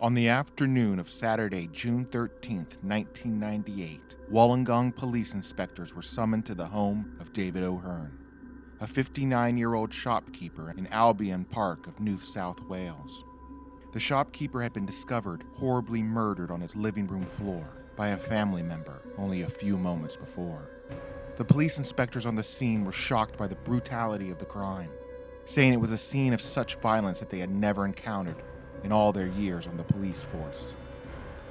On the afternoon of Saturday, June 13, 1998, Wollongong police inspectors were summoned to the home of David O'Hearn, a 59-year-old shopkeeper in Albion Park of New South Wales. The shopkeeper had been discovered horribly murdered on his living room floor by a family member only a few moments before. The police inspectors on the scene were shocked by the brutality of the crime, saying it was a scene of such violence that they had never encountered in all their years on the police force.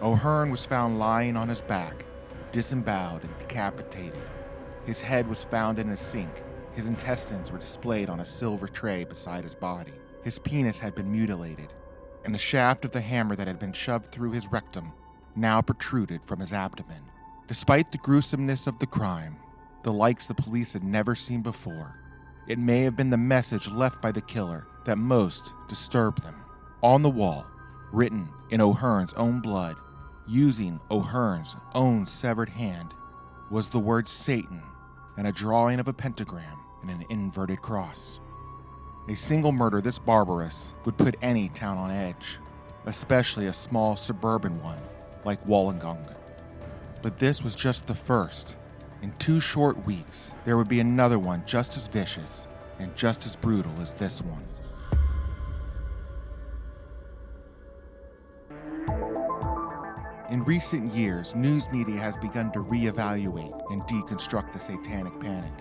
O'Hearn was found lying on his back, disemboweled and decapitated. His head was found in a sink. His intestines were displayed on a silver tray beside his body. His penis had been mutilated, and the shaft of the hammer that had been shoved through his rectum now protruded from his abdomen. Despite the gruesomeness of the crime, the likes the police had never seen before, it may have been the message left by the killer that most disturbed them. On the wall, written in O'Hearn's own blood, using O'Hearn's own severed hand, was the word Satan and a drawing of a pentagram and an inverted cross. A single murder this barbarous would put any town on edge, especially a small suburban one like Wollongong. But this was just the first. In 2 short weeks, there would be another one just as vicious and just as brutal as this one. In recent years, news media has begun to reevaluate and deconstruct the Satanic Panic,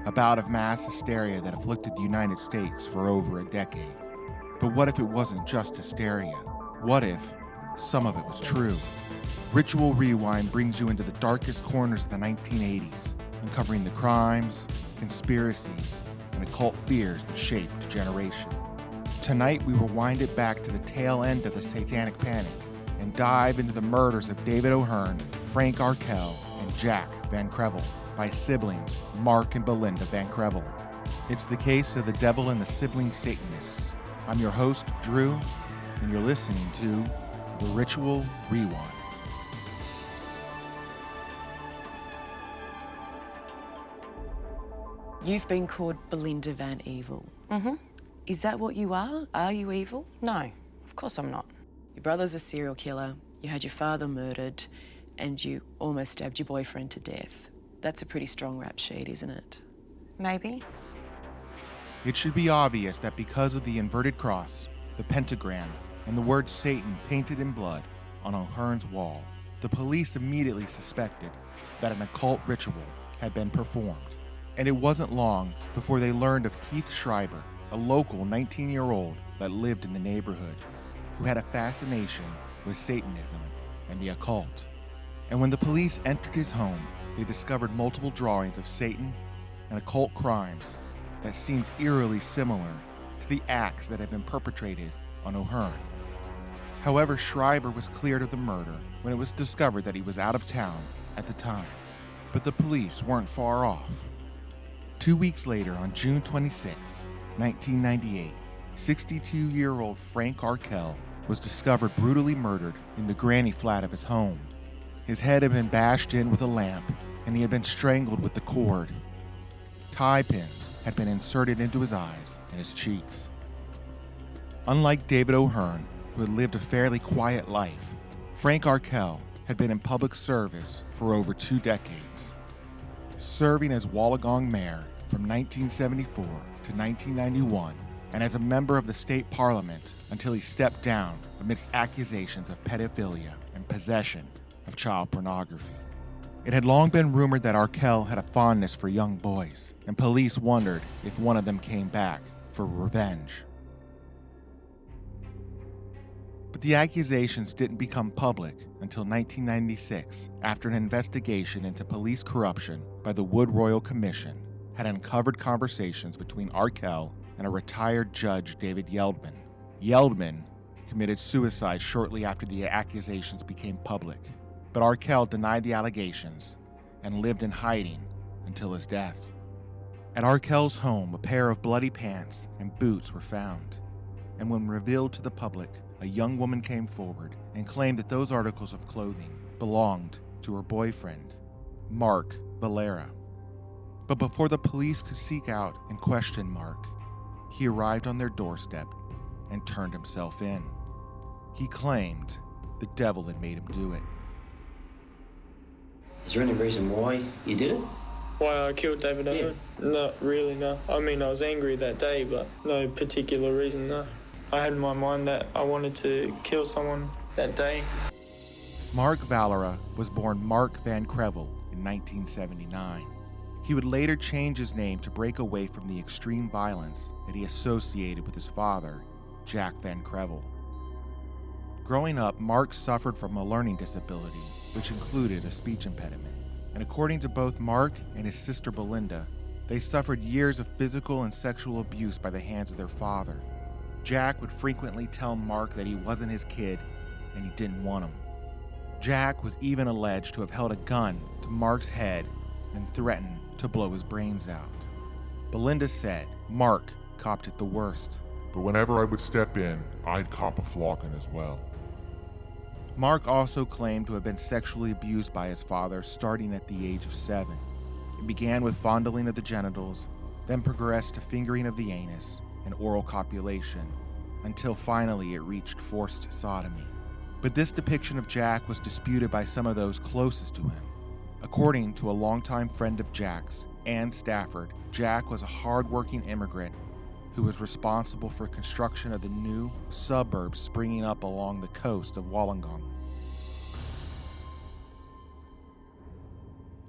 a bout of mass hysteria that afflicted the United States for over a decade. But what if it wasn't just hysteria? What if some of it was true? Ritual Rewind brings you into the darkest corners of the 1980s, uncovering the crimes, conspiracies, and occult fears that shaped a generation. Tonight, we rewind it back to the tail end of the Satanic Panic and dive into the murders of David O'Hearn, Frank Arkell, and Jack Van Krevel by siblings Mark and Belinda Van Krevel. It's the case of the devil and the Sibling Satanists. I'm your host, Drew, and you're listening to The Ritual Rewind. You've been called Belinda Van Evil. Mm-hmm. Is that what you are? Are you evil? No, of course I'm not. Your brother's a serial killer, you had your father murdered, and you almost stabbed your boyfriend to death. That's a pretty strong rap sheet, isn't it? Maybe. It should be obvious that because of the inverted cross, the pentagram, and the word Satan painted in blood on O'Hearn's wall, the police immediately suspected that an occult ritual had been performed. And it wasn't long before they learned of Keith Schreiber, a local 19-year-old that lived in the neighborhood, who had a fascination with Satanism and the occult. And when the police entered his home, they discovered multiple drawings of Satan and occult crimes that seemed eerily similar to the acts that had been perpetrated on O'Hearn. However, Schreiber was cleared of the murder when it was discovered that he was out of town at the time. But the police weren't far off. 2 weeks later, on June 26, 1998, 62-year-old Frank Arkell was discovered brutally murdered in the granny flat of his home. His head had been bashed in with a lamp, and he had been strangled with the cord. Tie pins had been inserted into his eyes and his cheeks. Unlike David O'Hearn, who had lived a fairly quiet life, Frank Arkell had been in public service for over 2 decades, serving as Wollongong mayor from 1974 to 1991, and as a member of the state parliament until he stepped down amidst accusations of pedophilia and possession of child pornography. It had long been rumored that Arkell had a fondness for young boys, and police wondered if one of them came back for revenge. But the accusations didn't become public until 1996, after an investigation into police corruption by the Wood Royal Commission had uncovered conversations between Arkell and a retired judge, David Yeldman. Yeldman committed suicide shortly after the accusations became public, but Arkell denied the allegations and lived in hiding until his death. At Arkell's home, a pair of bloody pants and boots were found, and when revealed to the public, a young woman came forward and claimed that those articles of clothing belonged to her boyfriend, Mark Valera. But before the police could seek out and question Mark, he arrived on their doorstep and turned himself in. He claimed the devil had made him do it. Is there any reason why you did it? Why I killed David Owen? Not really, no. I mean, I was angry that day, but no particular reason, no. I had in my mind that I wanted to kill someone that day. Mark Valera was born Mark Van Krevel in 1979. He would later change his name to break away from the extreme violence that he associated with his father, Jack Van Krevel. Growing up, Mark suffered from a learning disability, which included a speech impediment. And according to both Mark and his sister Belinda, they suffered years of physical and sexual abuse by the hands of their father. Jack would frequently tell Mark that he wasn't his kid and he didn't want him. Jack was even alleged to have held a gun to Mark's head and threatened to blow his brains out. Belinda said Mark copped it the worst. But whenever I would step in, I'd cop a flogging as well. Mark also claimed to have been sexually abused by his father starting at the age of 7. It began with fondling of the genitals, then progressed to fingering of the anus and oral copulation, until finally it reached forced sodomy. But this depiction of Jack was disputed by some of those closest to him. According to a longtime friend of Jack's, Ann Stafford, Jack was a hard-working immigrant who was responsible for construction of the new suburbs springing up along the coast of Wollongong.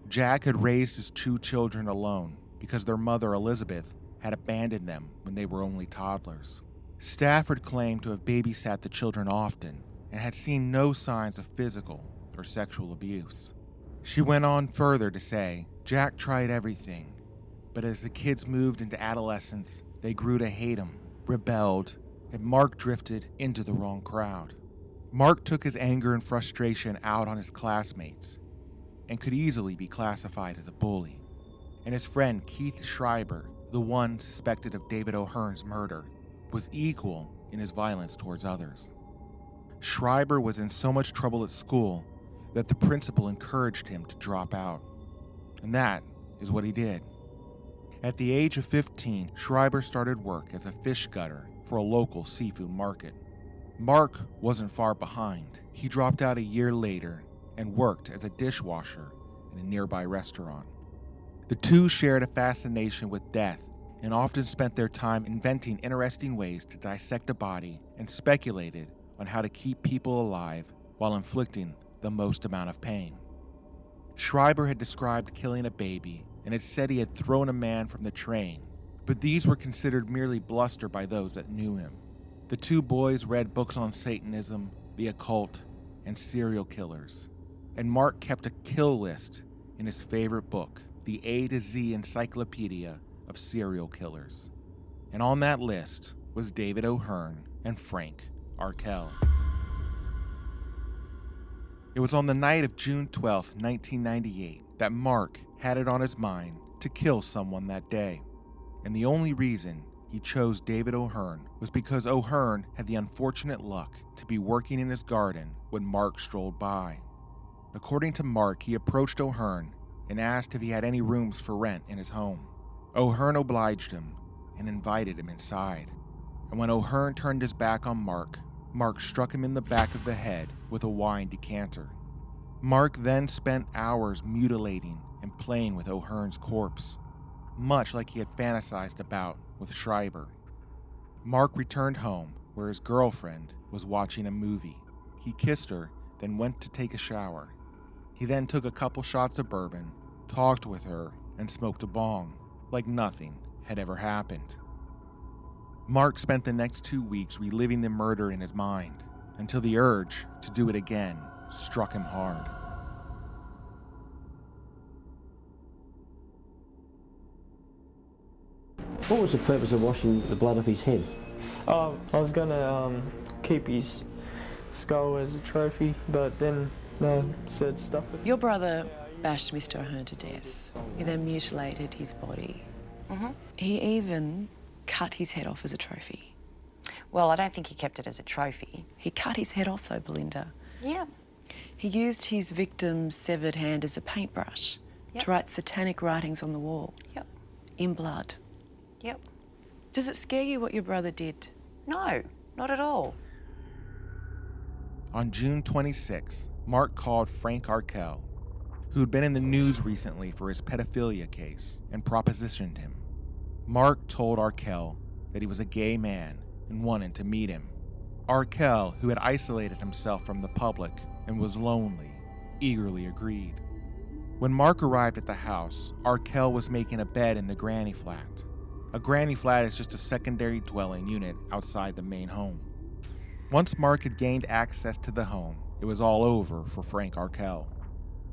Jack had raised his 2 children alone because their mother, Elizabeth, had abandoned them when they were only toddlers. Stafford claimed to have babysat the children often and had seen no signs of physical or sexual abuse. She went on further to say, Jack tried everything, but as the kids moved into adolescence, they grew to hate him, rebelled, and Mark drifted into the wrong crowd. Mark took his anger and frustration out on his classmates and could easily be classified as a bully. And his friend Keith Schreiber, the one suspected of David O'Hearn's murder, was equal in his violence towards others. Schreiber was in so much trouble at school that the principal encouraged him to drop out. And that is what he did. At the age of 15, Schreiber started work as a fish gutter for a local seafood market. Mark wasn't far behind. He dropped out a year later and worked as a dishwasher in a nearby restaurant. The two shared a fascination with death and often spent their time inventing interesting ways to dissect a body and speculated on how to keep people alive while inflicting the most amount of pain. Schreiber had described killing a baby and had said he had thrown a man from the train, but these were considered merely bluster by those that knew him. The 2 boys read books on Satanism, the occult, and serial killers, and Mark kept a kill list in his favorite book, the A to Z Encyclopedia of Serial Killers. And on that list was David O'Hearn and Frank Arkell. It was on the night of June 12, 1998, that Mark had it on his mind to kill someone that day. And the only reason he chose David O'Hearn was because O'Hearn had the unfortunate luck to be working in his garden when Mark strolled by. According to Mark, he approached O'Hearn and asked if he had any rooms for rent in his home. O'Hearn obliged him and invited him inside. And when O'Hearn turned his back on Mark, Mark struck him in the back of the head with a wine decanter. Mark then spent hours mutilating and playing with O'Hearn's corpse, much like he had fantasized about with Schreiber. Mark returned home where his girlfriend was watching a movie. He kissed her, then went to take a shower. He then took a couple shots of bourbon, talked with her, and smoked a bong, like nothing had ever happened. Mark spent the next 2 weeks reliving the murder in his mind, until the urge to do it again struck him hard. What was the purpose of washing the blood off his head? I was gonna keep his skull as a trophy, but then they said stuff it. Your brother bashed Mr. O'Hearn to death. He then mutilated his body. He even cut his head off as a trophy. Well, I don't think he kept it as a trophy. He cut his head off though, Belinda. Yeah. He used his victim's severed hand as a paintbrush to write satanic writings on the wall. Yep. In blood. Yep. Does it scare you what your brother did? No, not at all. On June 26, Mark called Frank Arkell, who'd been in the news recently for his pedophilia case, and propositioned him. Mark told Arkell that he was a gay man and wanted to meet him. Arkell, who had isolated himself from the public and was lonely, eagerly agreed. When Mark arrived at the house, Arkell was making a bed in the granny flat. A granny flat is just a secondary dwelling unit outside the main home. Once Mark had gained access to the home, it was all over for Frank Arkell.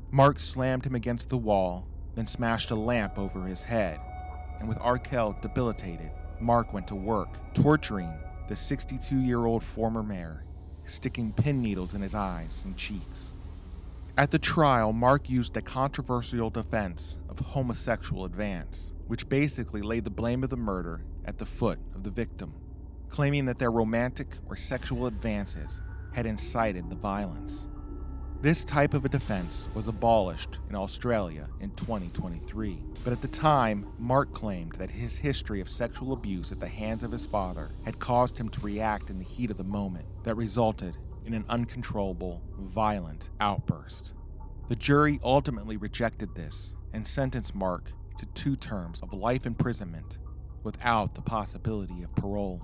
Mark slammed him against the wall, then smashed a lamp over his head, and with Arkell debilitated, Mark went to work, torturing the 62-year-old former mayor, sticking pin needles in his eyes and cheeks. At the trial, Mark used a controversial defense of homosexual advance, which basically laid the blame of the murder at the foot of the victim, claiming that their romantic or sexual advances had incited the violence. This type of a defense was abolished in Australia in 2023, but at the time, Mark claimed that his history of sexual abuse at the hands of his father had caused him to react in the heat of the moment that resulted in an uncontrollable, violent outburst. The jury ultimately rejected this and sentenced Mark to 2 terms of life imprisonment without the possibility of parole.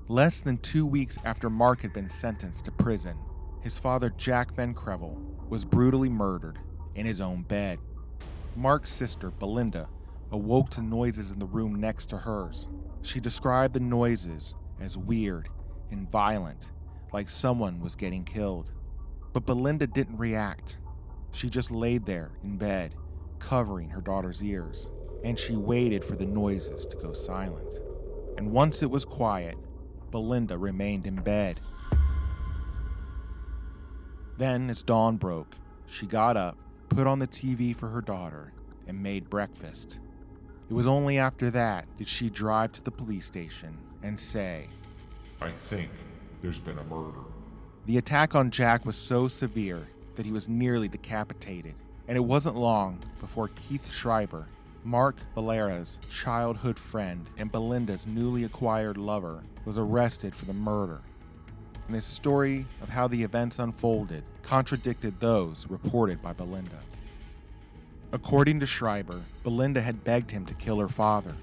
Less than 2 weeks after Mark had been sentenced to prison, his father, Jack Van Krevel, was brutally murdered in his own bed. Mark's sister, Belinda, awoke to noises in the room next to hers. She described the noises as weird and violent, like someone was getting killed. But Belinda didn't react. She just laid there in bed, covering her daughter's ears, and she waited for the noises to go silent. And once it was quiet, Belinda remained in bed. Then, as dawn broke, she got up, put on the TV for her daughter, and made breakfast. It was only after that did she drive to the police station and say, I think there's been a murder. The attack on Jack was so severe that he was nearly decapitated, and it wasn't long before Keith Schreiber, Mark Valera's childhood friend and Belinda's newly acquired lover, was arrested for the murder. And his story of how the events unfolded contradicted those reported by Belinda. According to Schreiber, Belinda had begged him to kill her father.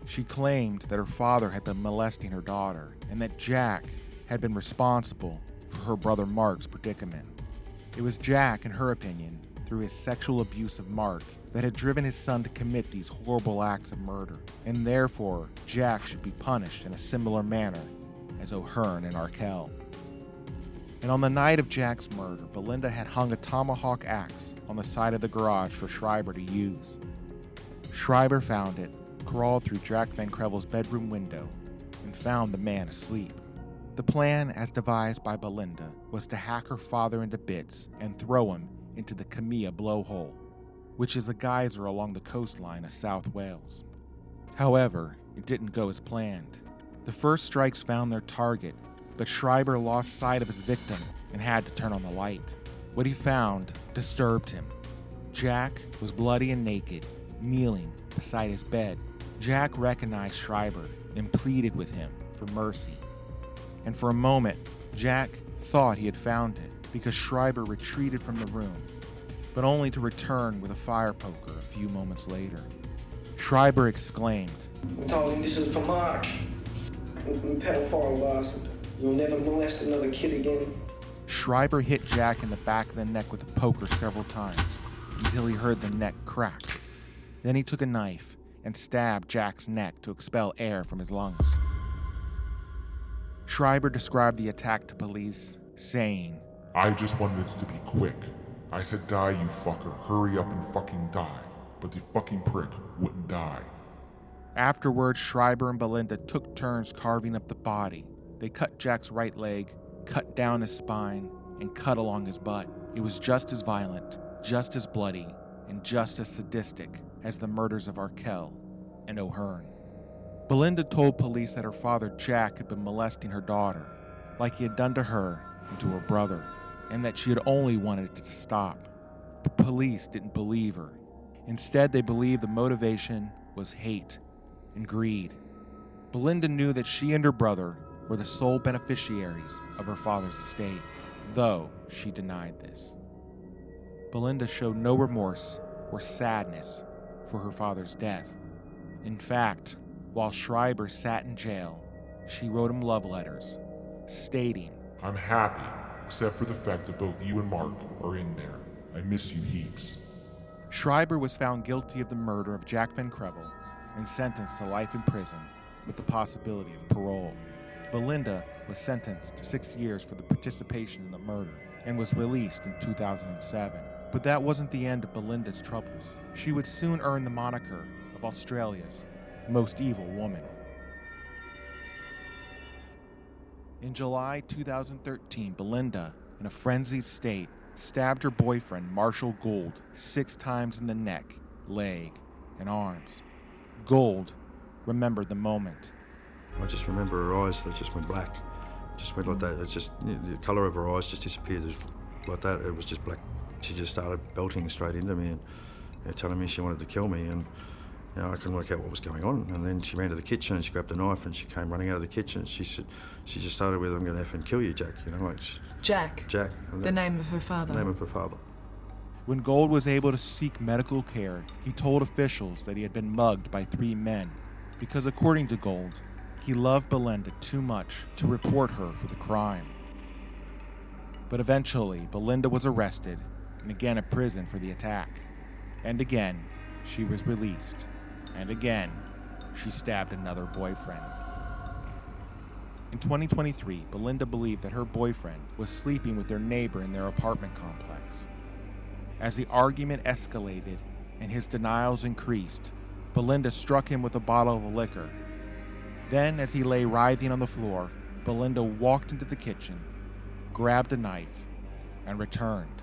She claimed that her father had been molesting her daughter and that Jack had been responsible for her brother Mark's predicament. It was Jack, in her opinion, through his sexual abuse of Mark, that had driven his son to commit these horrible acts of murder, and therefore Jack should be punished in a similar manner as O'Hearn and Arkell. And on the night of Jack's murder, Belinda had hung a tomahawk axe on the side of the garage for Schreiber to use. Schreiber found it, crawled through Jack Van Krevel's bedroom window, and found the man asleep. The plan, as devised by Belinda, was to hack her father into bits and throw him into the Camia blowhole, which is a geyser along the coastline of South Wales. However, it didn't go as planned. The first strikes found their target, but Schreiber lost sight of his victim and had to turn on the light. What he found disturbed him. Jack was bloody and naked, kneeling beside his bed. Jack recognized Schreiber and pleaded with him for mercy. And for a moment, Jack thought he had found it because Schreiber retreated from the room, but only to return with a fire poker a few moments later. Schreiber exclaimed, I told him this is for Mark. Pedophile bastard. You'll never molest another kid again. Schreiber hit Jack in the back of the neck with a poker several times until he heard the neck crack. Then he took a knife and stabbed Jack's neck to expel air from his lungs. Schreiber described the attack to police, saying, I just wanted it to be quick. I said, die, you fucker. Hurry up and fucking die. But the fucking prick wouldn't die. Afterwards, Schreiber and Belinda took turns carving up the body. They cut Jack's right leg, cut down his spine, and cut along his butt. It was just as violent, just as bloody, and just as sadistic as the murders of Arkell and O'Hearn. Belinda told police that her father Jack had been molesting her daughter, like he had done to her and to her brother, and that she had only wanted it to stop. But police didn't believe her. Instead, they believed the motivation was hate and greed. Belinda knew that she and her brother were the sole beneficiaries of her father's estate. though she denied this. Belinda showed no remorse or sadness for her father's death. In fact, while Schreiber sat in jail, she wrote him love letters, stating, I'm happy, except for the fact that both you and Mark are in there. I miss you heaps. Schreiber was found guilty of the murder of Jack Van Krevel and sentenced to life in prison with the possibility of parole. Belinda was sentenced to 6 years for the participation in the murder and was released in 2007. But that wasn't the end of Belinda's troubles. She would soon earn the moniker of Australia's most evil woman. In July 2013, Belinda, in a frenzied state, stabbed her boyfriend, Marshall Gould, 6 times in the neck, leg, and arms. Gould remembered the moment. I just remember her eyes, they just went black. Just went like that. It just, the colour of her eyes just disappeared like that. It was just black. She just started belting straight into me and telling me she wanted to kill me, and I couldn't work out what was going on. And then she ran to the kitchen and she grabbed a knife and she came running out of the kitchen. She said, she just started with, I'm going to effing kill you, Jack. Jack? Jack. The name of her father? The name of her father. When Gould was able to seek medical care, he told officials that he had been mugged by 3 men because, according to Gould, he loved Belinda too much to report her for the crime. But eventually, Belinda was arrested and again imprisoned for the attack. And again, she was released. And again, she stabbed another boyfriend. In 2023, Belinda believed that her boyfriend was sleeping with their neighbor in their apartment complex. As the argument escalated and his denials increased, Belinda struck him with a bottle of liquor. Then, as he lay writhing on the floor, Belinda walked into the kitchen, grabbed a knife, and returned.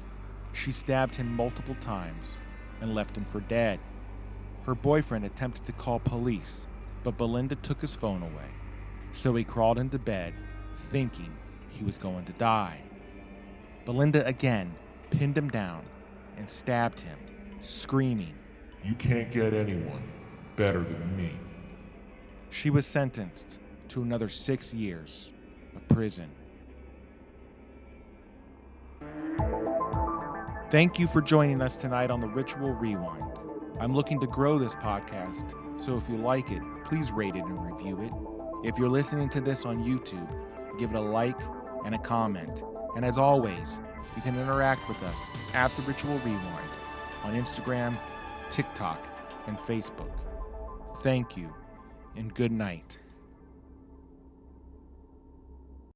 She stabbed him multiple times and left him for dead. Her boyfriend attempted to call police, but Belinda took his phone away. So he crawled into bed, thinking he was going to die. Belinda again pinned him down and stabbed him, screaming, You can't get anyone better than me. She was sentenced to another 6 years of prison. Thank you for joining us tonight on the Ritual Rewind. I'm looking to grow this podcast, so if you like it, please rate it and review it. If you're listening to this on YouTube, give it a like and a comment. And as always, you can interact with us at the Ritual Rewind on Instagram, TikTok, and Facebook. Thank you, and good night.